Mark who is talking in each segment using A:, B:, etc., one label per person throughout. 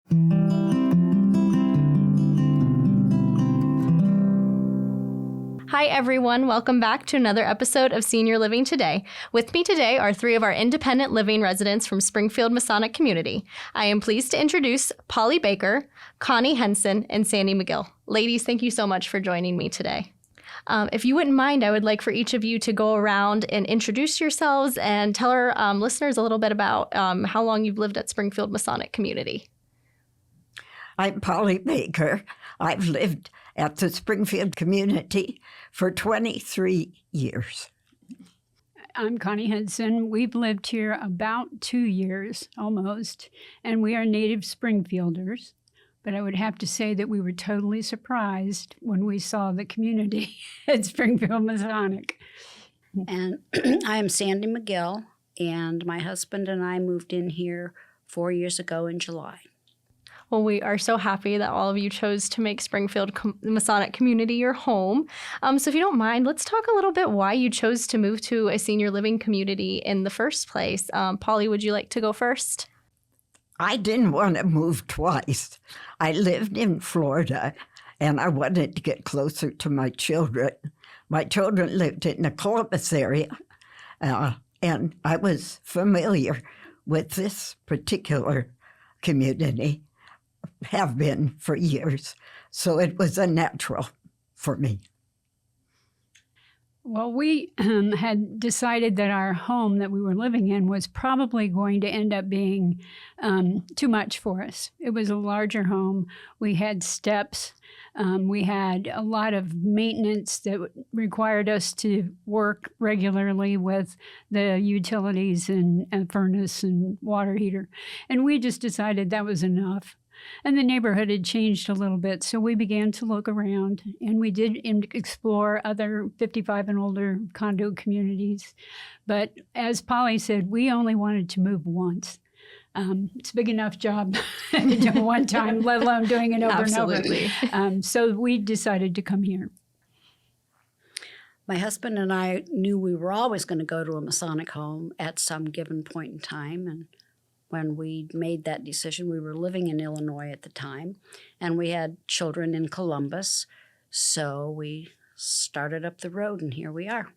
A: Hi, everyone. Welcome back to another episode of Senior Living Today. With me today are three of our independent living residents from Springfield Masonic Community. I am pleased to introduce Polly Baker, Connie Henson, and Sandy McGill. Ladies, thank you so much for joining me today. If you wouldn't mind, I would like for each of you to go around and introduce yourselves and tell our listeners a little bit about how long you've lived at Springfield Masonic Community.
B: I'm Polly Baker. I've lived at the Springfield community for 23 years.
C: I'm Connie Henson. We've lived here about 2 years, almost, and we are native Springfielders. But I would have to say that we were totally surprised when we saw the community at Springfield Masonic.
D: And I am Sandy McGill, and my husband and I moved in here 4 years ago in July.
A: Well, we are so happy that all of you chose to make Springfield Masonic Community your home. So if you don't mind, let's talk a little bit why you chose to move to a senior living community in the first place. Polly, would you like to go first?
B: I didn't want to move twice. I lived in Florida, and I wanted to get closer to my children. My children lived in the Columbus area, and I was familiar with this particular community. Have been for years, so it was a natural for me.
C: Well, we had decided that our home that we were living in was probably going to end up being too much for us. It was a larger home. We had steps. We had a lot of maintenance that required us to work regularly with the utilities and furnace and water heater. And we just decided that was enough. And the neighborhood had changed a little bit, so we began to look around, and we did explore other 55 and older condo communities. But as Polly said, we only wanted to move once. It's a big enough job to do one time, let alone doing it over
A: Absolutely.
C: and over. So we decided to come here.
D: My husband and I knew we were always going to go to a Masonic home at some given point in time, and when we made that decision, we were living in Illinois at the time, and we had children in Columbus, so we started up the road, and here we are.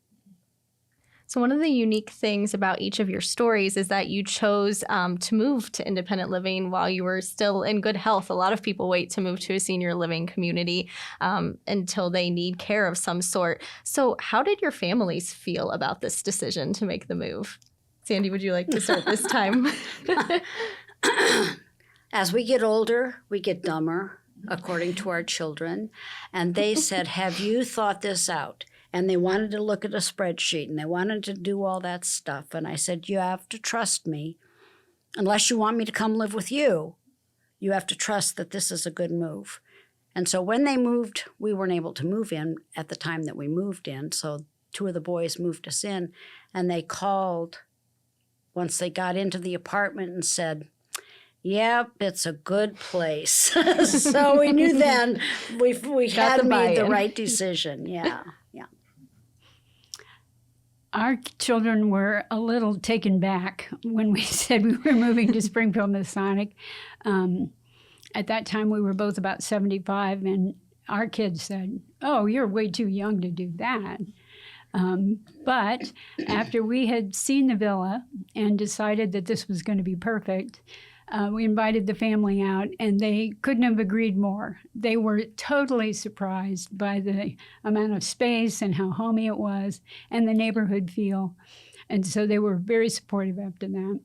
A: So one of the unique things about each of your stories is that you chose to move to independent living while you were still in good health. A lot of people wait to move to a senior living community until they need care of some sort. So how did your families feel about this decision to make the move? Sandy, would you like to start this time?
D: As we get older, we get dumber, according to our children. And they said, have you thought this out? And they wanted to look at a spreadsheet, and they wanted to do all that stuff. And I said, you have to trust me. Unless you want me to come live with you, you have to trust that this is a good move. And so when they moved, we weren't able to move in at the time that we moved in. So two of the boys moved us in, and they called once they got into the apartment and said, yep, it's a good place. So we knew then we had made the right decision. Yeah.
C: Our children were a little taken back when we said we were moving to Springfield Masonic. At that time, we were both about 75, and our kids said, oh, you're way too young to do that. But after we had seen the villa and decided that this was going to be perfect, we invited the family out, and they couldn't have agreed more. They were totally surprised by the amount of space and how homey it was and the neighborhood feel. And so they were very supportive after that.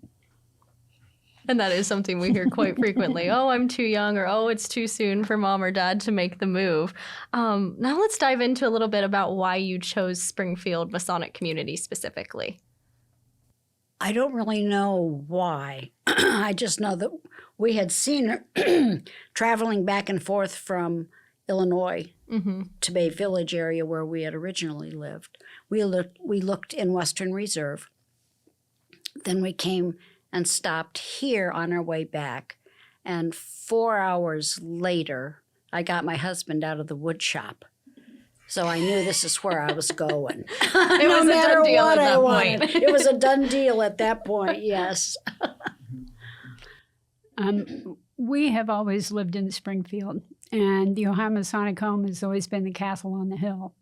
A: And that is something we hear quite frequently. Oh, I'm too young, or oh, it's too soon for mom or dad to make the move. Now let's dive into a little bit about why you chose Springfield Masonic Community specifically.
D: I don't really know why. I just know that we had seen her traveling back and forth from Illinois to Bay Village area where we had originally lived. We looked in Western Reserve. Then we came and stopped here on our way back. And 4 hours later, I got my husband out of the wood shop. So I knew this is where I was going.
A: It was a done deal at that point.
D: It was a done deal at that point, yes.
C: we have always lived in Springfield, and the Ohio Masonic home has always been the castle on the hill.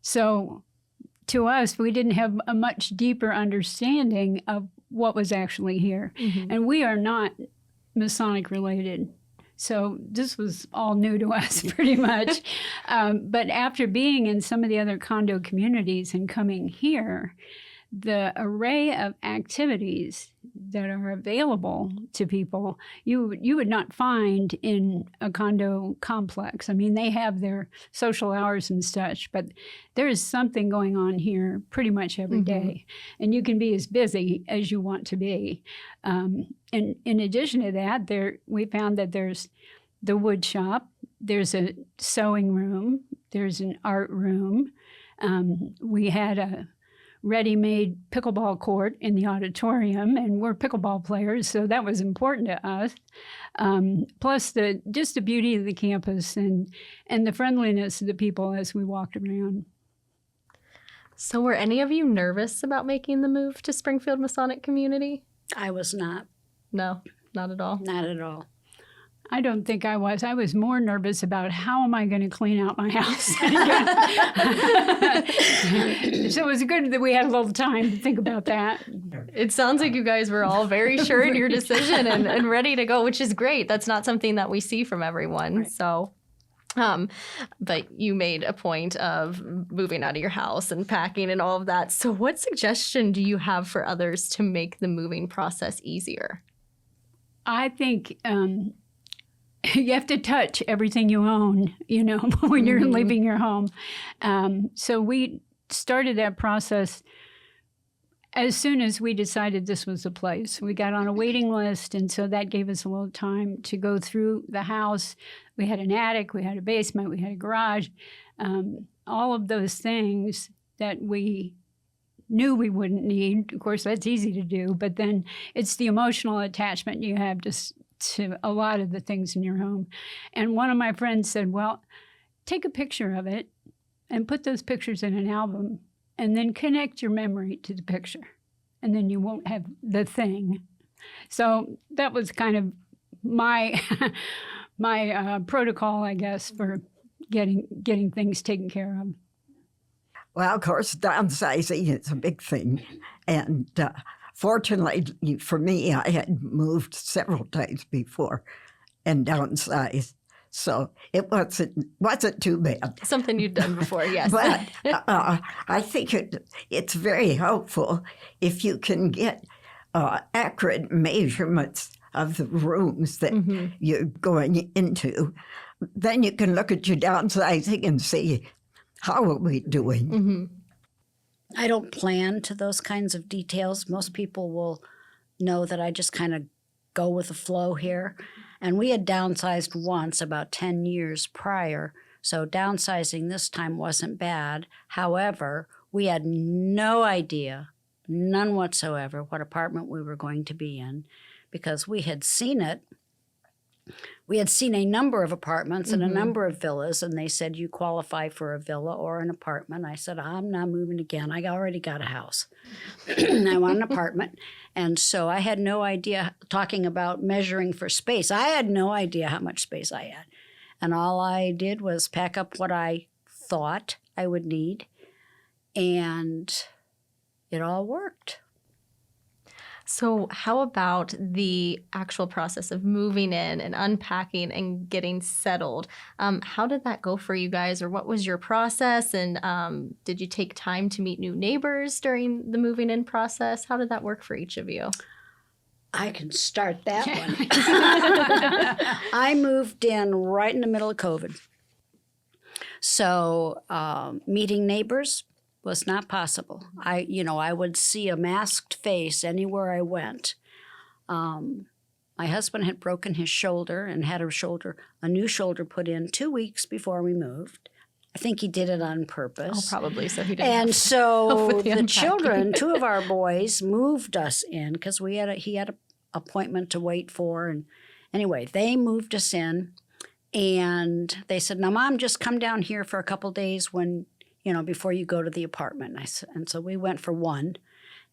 C: So to us, we didn't have a much deeper understanding of what was actually here. And we are not Masonic related. So this was all new to us pretty much. But after being in some of the other condo communities and coming here, the array of activities that are available to people, you would not find in a condo complex. I mean, they have their social hours and such, but there is something going on here pretty much every day. And you can be as busy as you want to be. And in addition to that, we found that there's the wood shop, there's a sewing room, there's an art room. We had a ready-made pickleball court in the auditorium, and we're pickleball players, so that was important to us. Plus, just the beauty of the campus and the friendliness of the people as we walked around.
A: So were any of you nervous about making the move to Springfield Masonic Community?
D: I was not.
A: No, not at all.
D: Not at all.
C: I don't think I was. I was more nervous about how am I going to clean out my house. So it was good that we had a little time to think about that.
A: It sounds like you guys were all very sure in your decision and ready to go, which is great. That's not something that we see from everyone.
D: Right.
A: So, but you made a point of moving out of your house and packing and all of that. So what suggestion do you have for others to make the moving process easier?
C: I think you have to touch everything you own, when you're leaving your home. So we started that process as soon as we decided this was the place. We got on a waiting list, and so that gave us a little time to go through the house. We had an attic, we had a basement, we had a garage, all of those things that we knew we wouldn't need. Of course, that's easy to do, but then it's the emotional attachment you have to a lot of the things in your home. And one of my friends said, well, take a picture of it and put those pictures in an album and then connect your memory to the picture. And then you won't have the thing. So that was kind of my protocol, I guess, for getting things taken care of.
B: Well, of course, downsizing is a big thing. And fortunately for me, I had moved several times before and downsized. So it wasn't too bad.
A: Something you'd done before, yes.
B: But I think it's very helpful if you can get accurate measurements of the rooms that you're going into. Then you can look at your downsizing and see, how are we doing?
D: I don't plan to those kinds of details. Most people will know that I just kind of go with the flow here. And we had downsized once about 10 years prior, so downsizing this time wasn't bad. However, we had no idea, none whatsoever, what apartment we were going to be in because we had seen it. We had seen a number of apartments and a number of villas, and they said, you qualify for a villa or an apartment. I said, I'm not moving again. I already got a house. I want an apartment. And so I had no idea, talking about measuring for space, I had no idea how much space I had. And all I did was pack up what I thought I would need, and it all worked.
A: So how about the actual process of moving in and unpacking and getting settled? How did that go for you guys, or what was your process? And did you take time to meet new neighbors during the moving in process? How did that work for each of you?
D: I can start that one. I moved in right in the middle of COVID. So meeting neighbors was not possible. I would see a masked face anywhere I went. My husband had broken his shoulder and had a new shoulder put in 2 weeks before we moved. I think he did it on purpose.
A: Oh, probably, so he didn't.
D: And so
A: the
D: the children, 2 of our boys, moved us in because he had an appointment to wait for. And anyway, they moved us in, and they said, "Now, Mom, just come down here for a couple days before you go to the apartment." And so we went for one,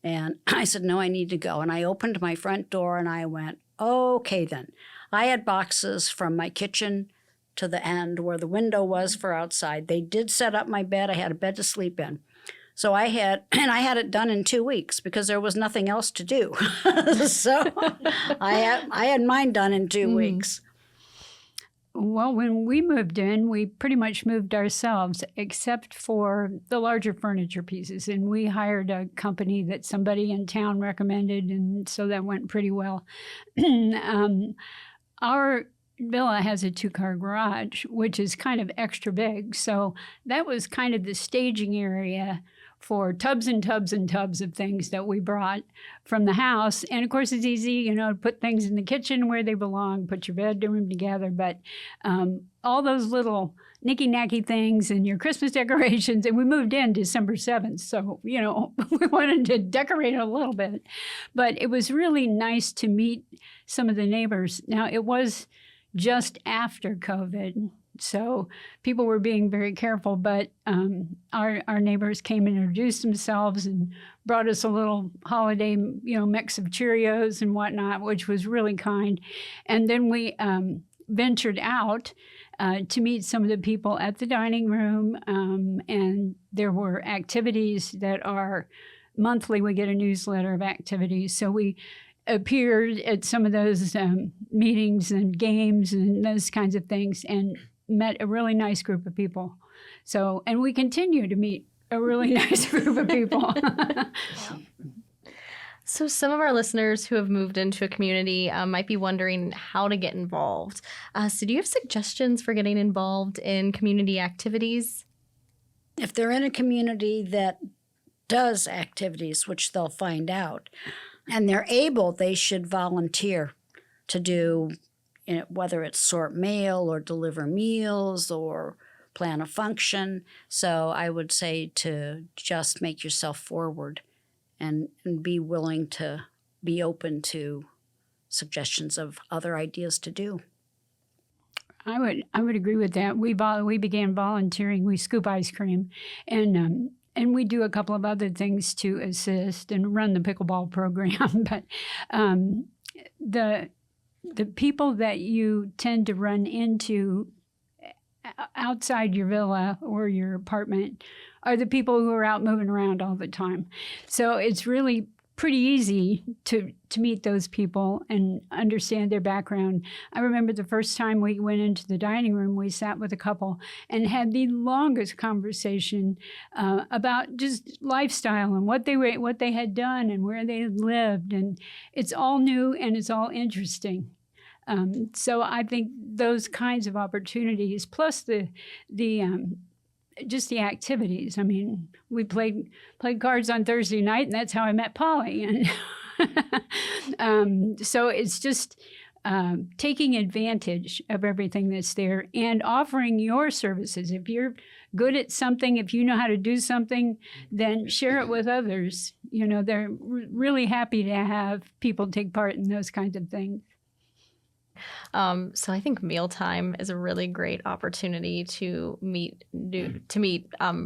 D: and I said, "No, I need to go." And I opened my front door and I went, "Okay, then." I had boxes from my kitchen to the end where the window was for outside. They did set up my bed. I had a bed to sleep in. So I had it done in 2 weeks because there was nothing else to do. So I had mine done in 2 weeks.
C: Well, when we moved in, we pretty much moved ourselves, except for the larger furniture pieces. And we hired a company that somebody in town recommended, and so that went pretty well. Our villa has a 2-car garage, which is kind of extra big. So that was kind of the staging area for tubs and tubs and tubs of things that we brought from the house. And of course, it's easy, to put things in the kitchen where they belong, put your bedroom together. But all those little nicky-nacky things and your Christmas decorations, and we moved in December 7th. So, we wanted to decorate it a little bit. But it was really nice to meet some of the neighbors. Now, it was just after COVID. So people were being very careful, but our neighbors came and introduced themselves and brought us a little holiday, mix of Cheerios and whatnot, which was really kind. And then we ventured out to meet some of the people at the dining room, and there were activities that are monthly. We get a newsletter of activities, so we appeared at some of those meetings and games and those kinds of things, and met a really nice group of people. So, and we continue to meet a really nice group of people.
A: So some of our listeners who have moved into a community might be wondering how to get involved. So do you have suggestions for getting involved in community activities?
D: If they're in a community that does activities, which they'll find out, and they're able, they should volunteer to do, whether it's sort mail or deliver meals or plan a function. So I would say to just make yourself forward and be willing to be open to suggestions of other ideas to do.
C: I would agree with that. We began volunteering. We scoop ice cream, and we do a couple of other things to assist and run the pickleball program. But the people that you tend to run into outside your villa or your apartment are the people who are out moving around all the time. So it's really pretty easy to meet those people and understand their background. I remember the first time we went into the dining room, we sat with a couple and had the longest conversation about just lifestyle and what they had done and where they had lived. And it's all new and it's all interesting. So I think those kinds of opportunities, plus just the activities. I mean, we played cards on Thursday night, and that's how I met Polly. And so it's just taking advantage of everything that's there and offering your services. If you're good at something, if you know how to do something, then share it with others. They're really happy to have people take part in those kinds of things.
A: So I think mealtime is a really great opportunity to meet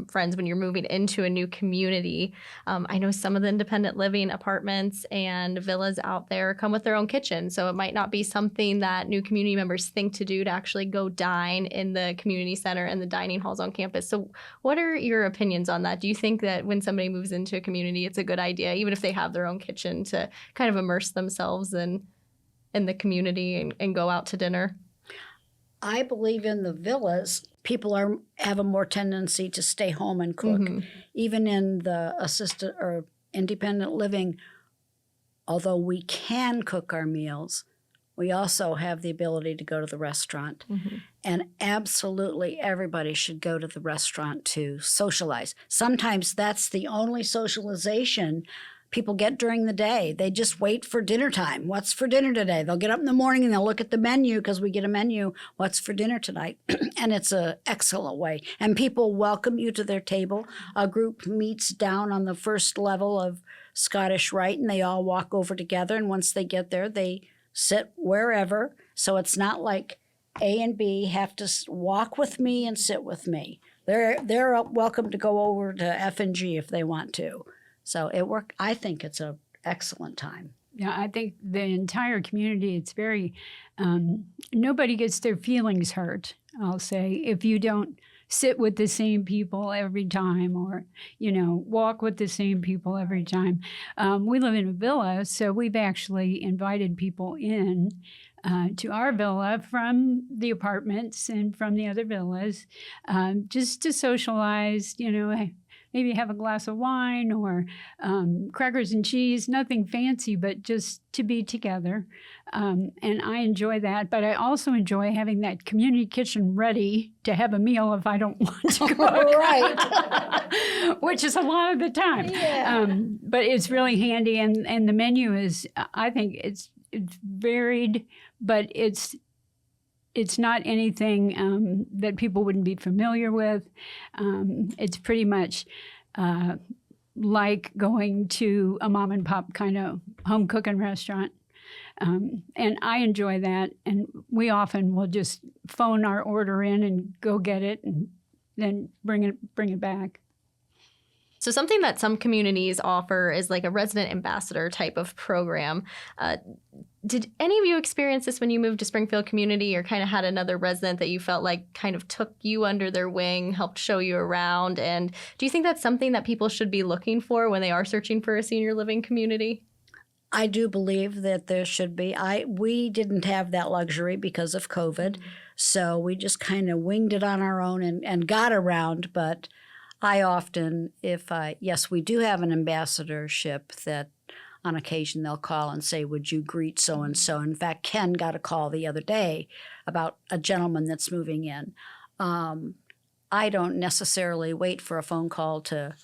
A: friends when you're moving into a new community. I know some of the independent living apartments and villas out there come with their own kitchen, so it might not be something that new community members think to do to actually go dine in the community center and the dining halls on campus. So what are your opinions on that? Do you think that when somebody moves into a community, it's a good idea, even if they have their own kitchen, to kind of immerse themselves in the community and go out to dinner?
D: I believe in the villas, people have a more tendency to stay home and cook. Mm-hmm. Even in the assisted or independent living, although we can cook our meals, we also have the ability to go to the restaurant. Mm-hmm. And absolutely everybody should go to the restaurant to socialize. Sometimes that's the only socialization people get during the day. They just wait for dinner time. What's for dinner today? They'll get up in the morning and they'll look at the menu because we get a menu. What's for dinner tonight? And it's an excellent way. And people welcome you to their table. A group meets down on the first level of Scottish Rite and they all walk over together. And once they get there, they sit wherever. So it's not like A and B have to walk with me and sit with me. They're welcome to go over to F and G if they want to. So it worked. I think it's an excellent time.
C: Yeah, I think the entire community, it's very nobody gets their feelings hurt, I'll say, if you don't sit with the same people every time or, walk with the same people every time. We live in a villa, so we've actually invited people in to our villa from the apartments and from the other villas, just to socialize, maybe have a glass of wine or crackers and cheese, nothing fancy, but just to be together. And I enjoy that. But I also enjoy having that community kitchen ready to have a meal if I don't want to cook.
D: Right.
C: Which is a lot of the time.
D: Yeah.
C: But it's really handy. And the menu is, I think it's varied, but it's not anything that people wouldn't be familiar with. It's pretty much like going to a mom and pop kind of home cooking restaurant. And I enjoy that. And we often will just phone our order in and go get it and then bring it back.
A: So something that some communities offer is like a resident ambassador type of program. Did any of you experience this when you moved to Springfield Community, or kind of had another resident that you felt like kind of took you under their wing, helped show you around? And do you think that's something that people should be looking for when they are searching for a senior living community?
D: I do believe that there should be. We didn't have that luxury because of COVID, so we just kind of winged it on our own and got around. But I often, yes, we do have an ambassadorship that on occasion they'll call and say, would you greet so-and-so? In fact, Ken got a call the other day about a gentleman that's moving in. I don't necessarily wait for a phone call to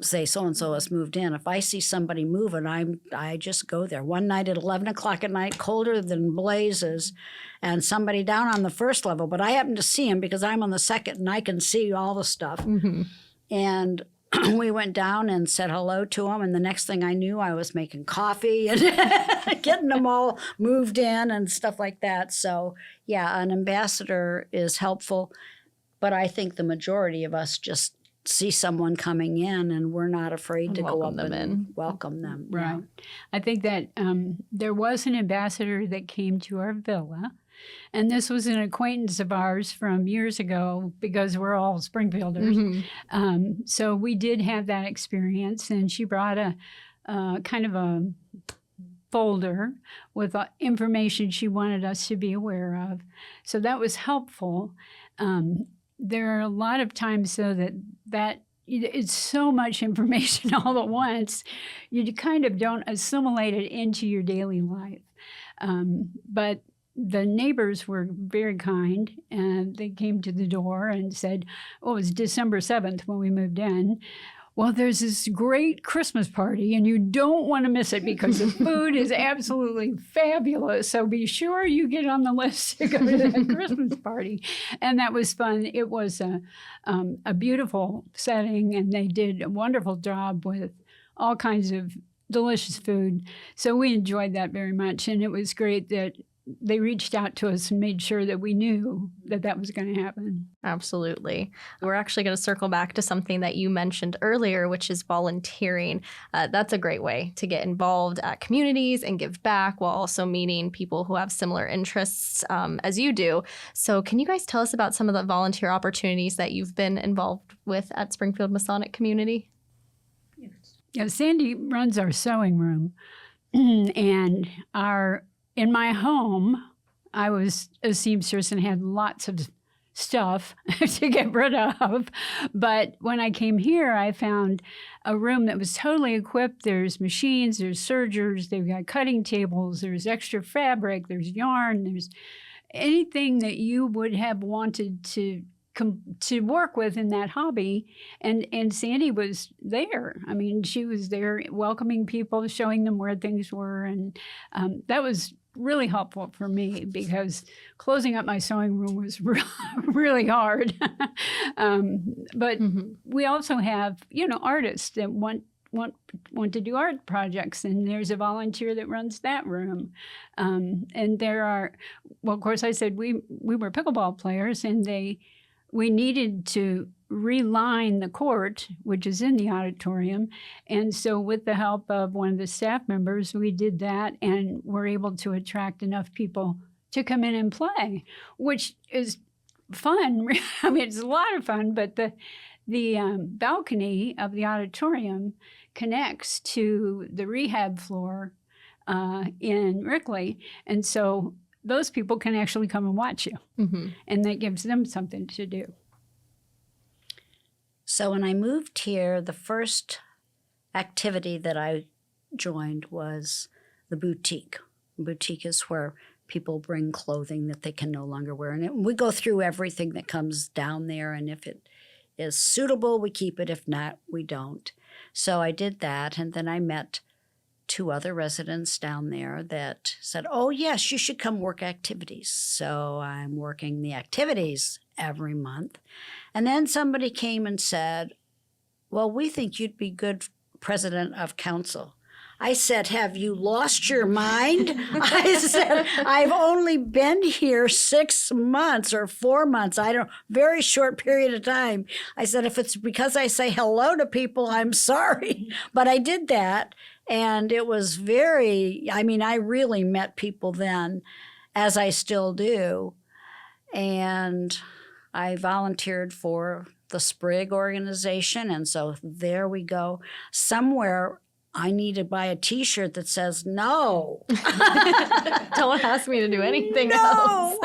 D: say so-and-so has moved in. If I see somebody moving, I just go there. One night at 11 o'clock at night, colder than blazes, and somebody down on the first level, but I happen to see him because I'm on the second and I can see all the stuff. Mm-hmm. And we went down and said hello to him, and the next thing I knew, I was making coffee and getting them all moved in and stuff like that. So, yeah, an ambassador is helpful, but I think the majority of us just see someone coming in and we're not afraid to go up and welcome them.
C: Right. Yeah. I think that there was an ambassador that came to our villa. And this was an acquaintance of ours from years ago because we're all Springfielders. Mm-hmm. So we did have that experience, and she brought a kind of a folder with information she wanted us to be aware of. So that was helpful. There are a lot of times, though, that it's so much information all at once, you kind of don't assimilate it into your daily life. But the neighbors were very kind, and they came to the door and said, it was December 7th when we moved in. Well, there's this great Christmas party, and you don't want to miss it because the food is absolutely fabulous. So be sure you get on the list to go to that Christmas party. And that was fun. It was a beautiful setting, and they did a wonderful job with all kinds of delicious food. So we enjoyed that very much, and it was great that they reached out to us and made sure that we knew that was going to happen.
A: Absolutely. We're actually going to circle back to something that you mentioned earlier, which is volunteering. That's a great way to get involved at communities and give back while also meeting people who have similar interests as you do. So can you guys tell us about some of the volunteer opportunities that you've been involved with at Springfield Masonic Community?
C: Yes. Yeah, Sandy runs our sewing room, and in my home, I was a seamstress and had lots of stuff to get rid of. But when I came here, I found a room that was totally equipped. There's machines, there's sergers, they've got cutting tables, there's extra fabric, there's yarn, there's anything that you would have wanted to work with in that hobby. And Sandy was there. I mean, she was there welcoming people, showing them where things were. And that was really helpful for me because closing up my sewing room was really hard. But we also have, artists that want to do art projects, and there's a volunteer that runs that room. And there are, well, of course, I said we were pickleball players, and we needed to reline the court, which is in the auditorium. And so with the help of one of the staff members, we did that and were able to attract enough people to come in and play, which is fun. I mean, it's a lot of fun, but the balcony of the auditorium connects to the rehab floor in Rickley. And so those people can actually come and watch you.
A: Mm-hmm.
C: And that gives them something to do.
D: So when I moved here, the first activity that I joined was the boutique. Boutique is where people bring clothing that they can no longer wear. And we go through everything that comes down there. And if it is suitable, we keep it. If not, we don't. So I did that. And then I met 2 other residents down there that said, oh, yes, you should come work activities. So I'm working the activities every month. And then somebody came and said, well, we think you'd be good president of council. I said, have you lost your mind? I said, I've only been here 6 months or 4 months. I don't know, very short period of time. I said, if it's because I say hello to people, I'm sorry. But I did that. And it was I really met people then, as I still do. And I volunteered for the Sprig organization. And so there we go. Somewhere I need to buy a T-shirt that says no.
A: Don't ask me to do anything
D: No.
A: else.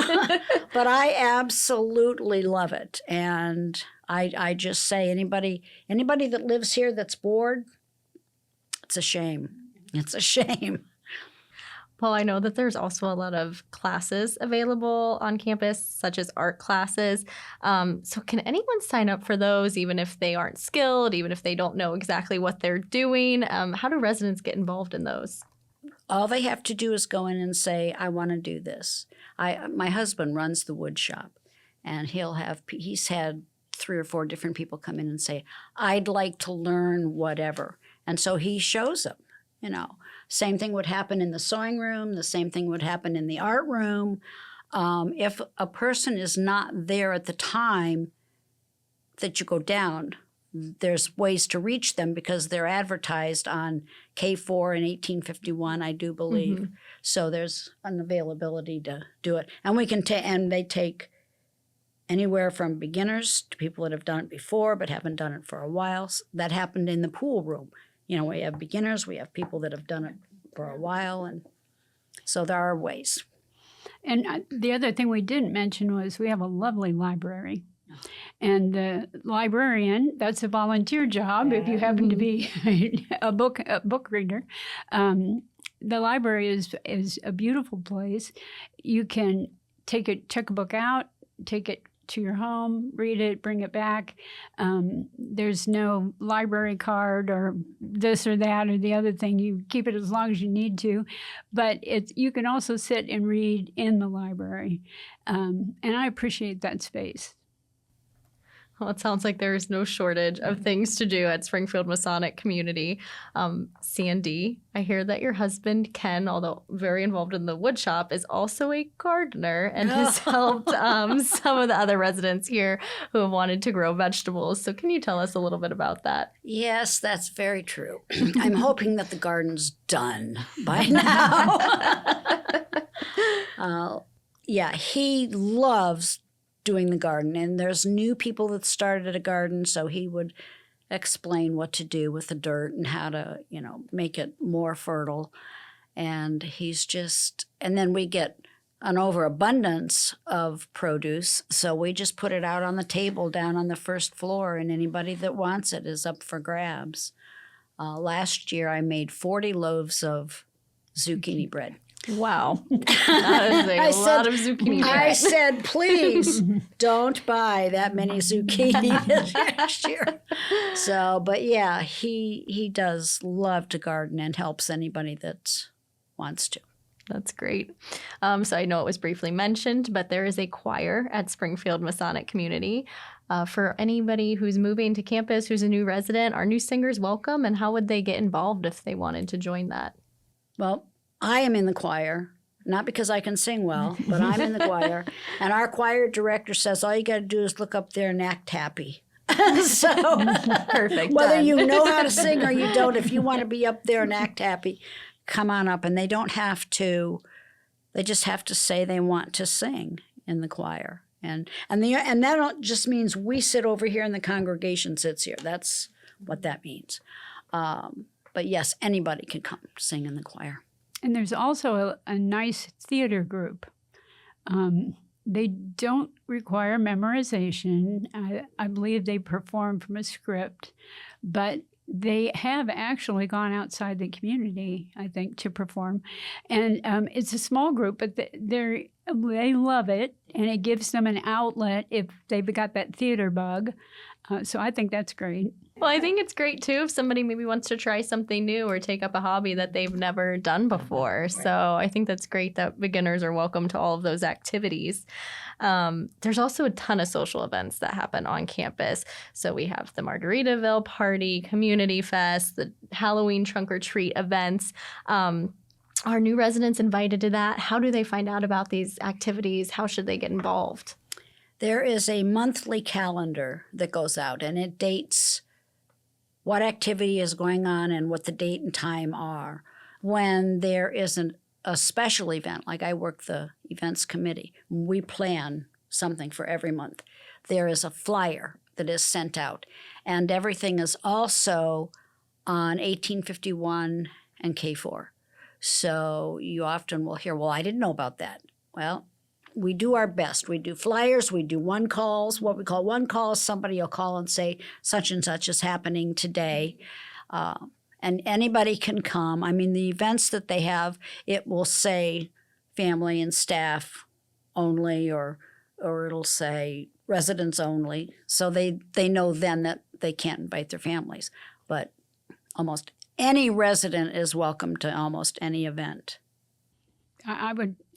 D: But I absolutely love it. And I just say anybody that lives here that's bored, it's a shame. It's a shame.
A: Well, I know that there's also a lot of classes available on campus, such as art classes. So can anyone sign up for those, even if they aren't skilled, even if they don't know exactly what they're doing? How do residents get involved in those?
D: All they have to do is go in and say, I want to do this. My husband runs the wood shop, and he's had 3 or 4 different people come in and say, I'd like to learn whatever. And so he shows them, Same thing would happen in the sewing room. The same thing would happen in the art room. If a person is not there at the time that you go down, there's ways to reach them because they're advertised on K4 in 1851, I do believe. Mm-hmm. So there's an availability to do it. And we can and they take anywhere from beginners to people that have done it before but haven't done it for a while. That happened in the pool room. We have beginners, we have people that have done it for a while, and so there are ways.
C: And the other thing we didn't mention was we have a lovely library. And the librarian, that's a volunteer job if you happen to be a book reader. The library is a beautiful place. You can check a book out, take it to your home, read it, bring it back. There's no library card or this or that or the other thing. You keep it as long as you need to. But you can also sit and read in the library. And I appreciate that space.
A: Well, it sounds like there's no shortage of things to do at Springfield Masonic Community. Sandy, I hear that your husband, Ken, although very involved in the wood shop, is also a gardener and has helped some of the other residents here who have wanted to grow vegetables. So can you tell us a little bit about that?
D: Yes, that's very true. I'm hoping that the garden's done by now. He loves doing the garden, and there's new people that started a garden, so he would explain what to do with the dirt and how to, make it more fertile. And and then we get an overabundance of produce, so we just put it out on the table down on the first floor, and anybody that wants it is up for grabs. Last year I made 40 loaves of zucchini bread.
A: Wow. That is a lot of zucchini.
D: I said, please don't buy that many zucchini this next year. So, but yeah, he does love to garden and helps anybody that wants to.
A: That's great. So I know it was briefly mentioned, but there is a choir at Springfield Masonic Community. For anybody who's moving to campus, who's a new resident, are new singers welcome? And how would they get involved if they wanted to join that?
D: Well, I am in the choir, not because I can sing well, but I'm in the choir. And our choir director says all you got to do is look up there and act happy. So
A: perfect.
D: Whether you know how to sing or you don't, if you want to be up there and act happy, come on up. And they don't have to They just have to say they want to sing in the choir. And that just means we sit over here and the congregation sits here. That's what that means. But yes, anybody can come sing in the choir.
C: And there's also a nice theater group. They don't require memorization. I believe they perform from a script, but they have actually gone outside the community, I think, to perform. And it's a small group, but they love it, and it gives them an outlet if they've got that theater bug. So I think that's great.
A: Well, I think it's great, too, if somebody maybe wants to try something new or take up a hobby that they've never done before. So I think that's great that beginners are welcome to all of those activities. There's also a ton of social events that happen on campus. So we have the Margaritaville Party, Community Fest, the Halloween Trunk or Treat events. Are new residents invited to that? How do they find out about these activities? How should they get involved?
D: There is a monthly calendar that goes out, and it dates what activity is going on and what the date and time are. When there isn't a special event, like I work the events committee, we plan something for every month. There is a flyer that is sent out, and everything is also on 1851 and K4. So you often will hear, well, I didn't know about that. Well, we do our best. We do flyers, we do one calls. What we call one calls, somebody will call and say, such and such is happening today. And anybody can come. I mean, the events that they have, it will say family and staff only, or it'll say residents only. So they know then that they can't invite their families. But almost any resident is welcome to almost any event.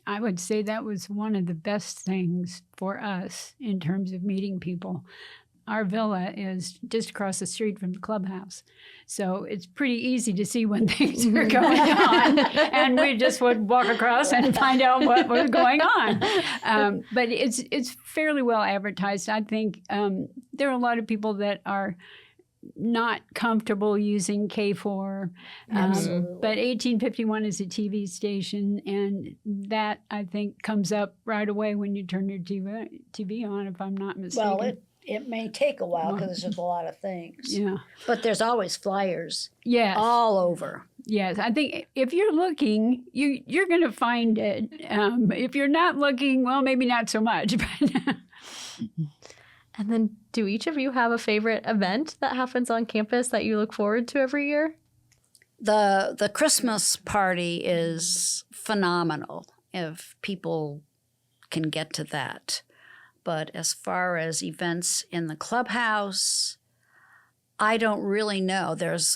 C: I would say that was one of the best things for us in terms of meeting people. Our villa is just across the street from the clubhouse, so it's pretty easy to see when things are going on, and we just would walk across and find out what was going on. But it's fairly well advertised. I think there are a lot of people that are not comfortable using K4. But 1851 is a TV station, and that, I think, comes up right away when you turn your TV on, if I'm not mistaken.
D: Well, it may take a while because there's just a lot of things.
C: Yeah.
D: But there's always flyers
C: Yes.
D: all over.
C: Yes, I think if you're looking, you're going to find it. If you're not looking, well, maybe not so much.
A: And then do each of you have a favorite event that happens on campus that you look forward to every year?
D: The Christmas party is phenomenal if people can get to that. But as far as events in the clubhouse, I don't really know. There's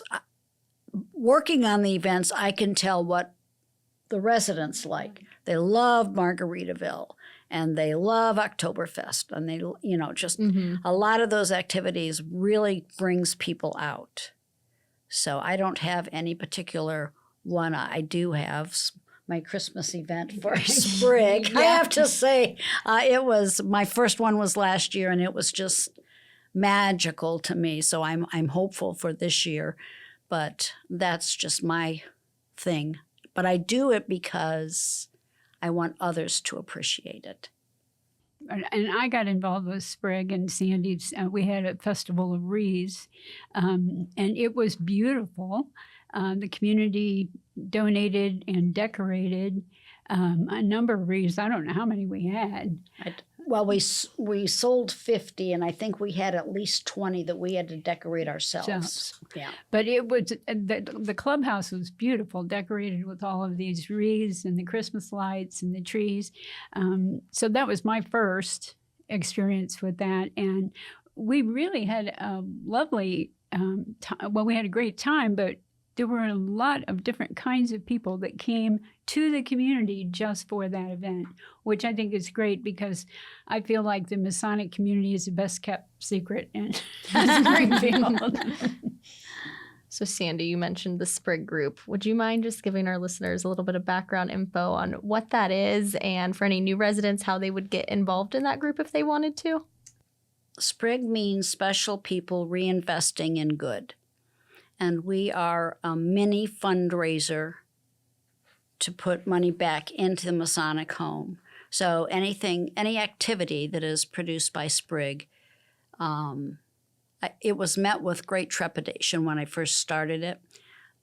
D: working on the events, I can tell what the residents like. They love Margaritaville, and they love Oktoberfest, and they, just a lot of those activities really brings people out. So I don't have any particular one. I do have my Christmas event for Sprig. Yeah. I have to say, my first one was last year, and it was just magical to me. So I'm hopeful for this year, but that's just my thing. But I do it because I want others to appreciate it.
C: And I got involved with Sprig and Sandy's. We had a festival of wreaths, and it was beautiful. The community donated and decorated a number of wreaths. I don't know how many we had.
D: Well, we sold 50, and I think we had at least 20 that we had to decorate ourselves. Yeah.
C: But it was the clubhouse was beautiful, decorated with all of these wreaths and the Christmas lights and the trees. So that was my first experience with that, and we really had a lovely time. Well, we had a great time, but there were a lot of different kinds of people that came to the community just for that event, which I think is great because I feel like the Masonic community is the best kept secret in Springfield.
A: So Sandy, you mentioned the Sprig group. Would you mind just giving our listeners a little bit of background info on what that is, and for any new residents, how they would get involved in that group if they wanted to?
D: Sprig means Special People Reinvesting in Good. And we are a mini fundraiser to put money back into the Masonic home. So any activity that is produced by Sprig, it was met with great trepidation when I first started it.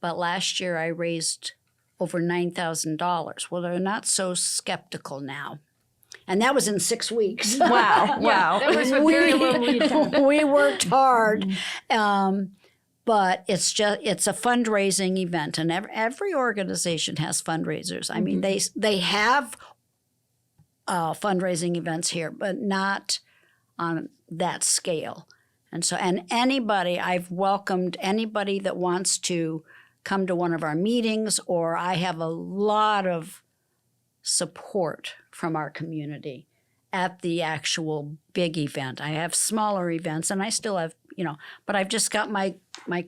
D: But last year I raised over $9,000. Well, they're not so skeptical now. And that was in 6 weeks.
A: Wow. Wow.
C: That was with very little lead time.
D: We worked hard. But it's a fundraising event, and every organization has fundraisers. I mean, they have fundraising events here, but not on that scale. And I've welcomed anybody that wants to come to one of our meetings, or I have a lot of support from our community at the actual big event. I have smaller events, and I still have, but I've just got my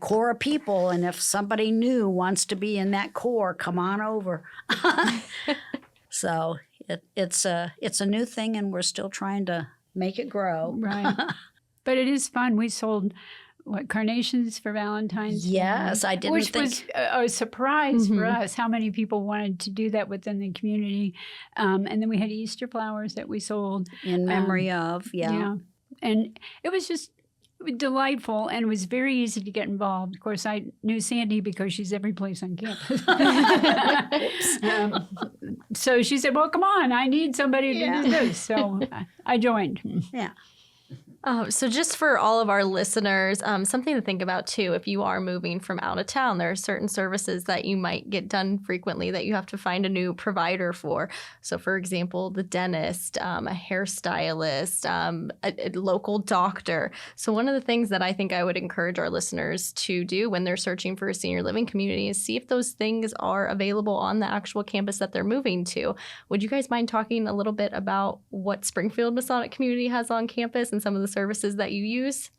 D: core of people, and if somebody new wants to be in that core, come on over. So it's a new thing, and we're still trying to make it grow.
C: Right. But it is fun. We sold, carnations for Valentine's Day?
D: Yes, I didn't
C: Which
D: think.
C: was a surprise for us, how many people wanted to do that within the community. And then we had Easter flowers that we sold.
D: In memory of, yeah.
C: And it was just delightful, and it was very easy to get involved. Of course, I knew Sandy because she's every place on campus. So she said, well, come on, I need somebody to do this. So I joined.
D: Yeah.
A: So just for all of our listeners, something to think about too, if you are moving from out of town, there are certain services that you might get done frequently that you have to find a new provider for. So for example, the dentist, a hairstylist, a local doctor. So one of the things that I think I would encourage our listeners to do when they're searching for a senior living community is see if those things are available on the actual campus that they're moving to. Would you guys mind talking a little bit about what Springfield Masonic Community has on campus and some of the services that you use?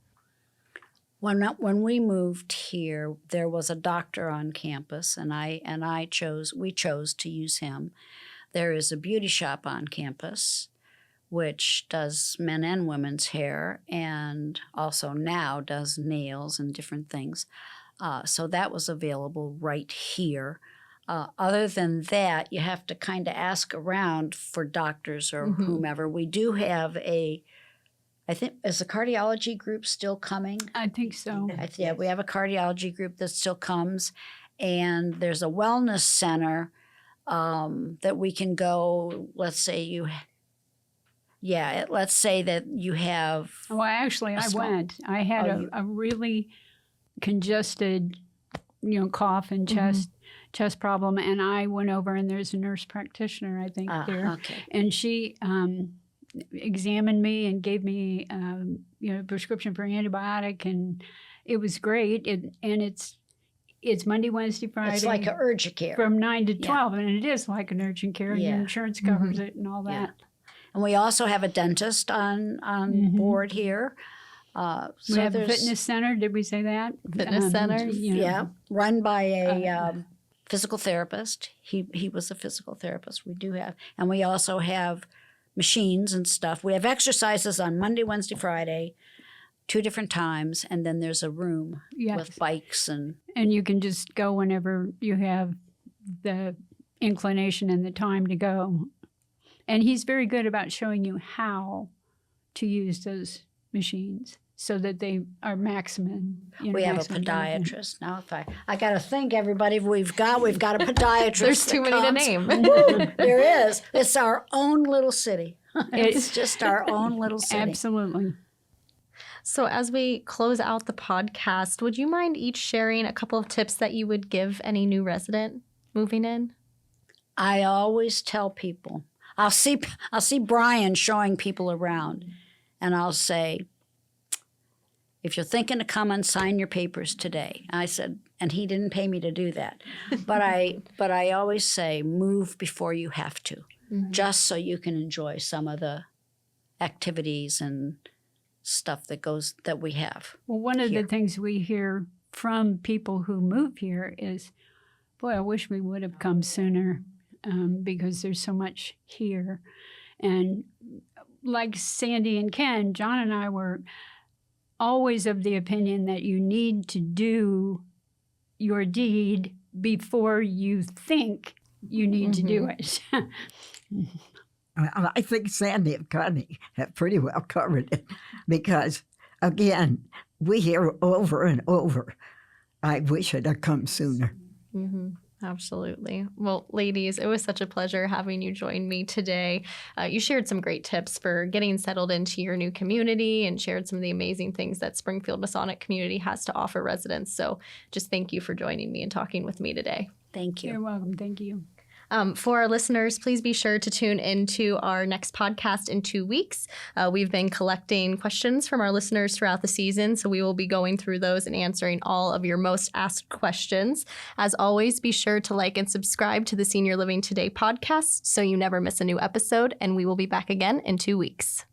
D: When we moved here, there was a doctor on campus, and we chose to use him. There is a beauty shop on campus, which does men and women's hair, and also now does nails and different things. So that was available right here. Other than that, you have to kind of ask around for doctors or whomever. We do have I think, is the cardiology group still coming?
C: I think so.
D: Yeah, we have a cardiology group that still comes, and there's a wellness center that we can go. Let's say let's say that you have.
C: Well, actually, I went. I had a really congested, cough and chest problem, and I went over, and there's a nurse practitioner, I think, there,
D: okay.
C: and she examined me and gave me a prescription for antibiotic, and it was great. It's Monday, Wednesday, Friday.
D: It's like an urgent care
C: from 9 to 12, and it is like an urgent care.
D: Yeah.
C: Your insurance covers it and all that.
D: Yeah. And we also have a dentist on board here.
C: We have a fitness center. Did we say that?
A: Fitness center?
D: Yeah, run by a physical therapist. He was a physical therapist. We do have, and we also have machines and stuff. We have exercises on Monday, Wednesday, Friday, 2 different times, and then there's a room with bikes and
C: you can just go whenever you have the inclination and the time to go. And he's very good about showing you how to use those machines so that they are maximum.
D: We have a podiatrist now. If I got to think, everybody, we've got a podiatrist.
A: There's too many to name.
D: There is. It's our own little city. It's just our own little city.
C: Absolutely.
A: So as we close out the podcast, would you mind each sharing a couple of tips that you would give any new resident moving in?
D: I always tell people, I'll see Brian showing people around, and I'll say, if you're thinking to come and sign your papers today, I said, and he didn't pay me to do that, but I always say, move before you have to, just so you can enjoy some of the activities and stuff that we have.
C: Well, one of the things we hear from people who move here is, boy, I wish we would have come sooner because there's so much here. And like Sandy and Ken, John and I were always of the opinion that you need to do your deed before you think you need to do it.
B: I think Sandy and Connie have pretty well covered it because, again, we hear over and over, I wish it had come sooner.
A: Mm-hmm. Absolutely. Well, ladies, it was such a pleasure having you join me today. You shared some great tips for getting settled into your new community and shared some of the amazing things that Springfield Masonic Community has to offer residents. So just thank you for joining me and talking with me today.
D: Thank you.
C: You're welcome. Thank you.
A: For our listeners, please be sure to tune into our next podcast in 2 weeks. We've been collecting questions from our listeners throughout the season, so we will be going through those and answering all of your most asked questions. As always, be sure to like and subscribe to the Senior Living Today podcast so you never miss a new episode, and we will be back again in 2 weeks.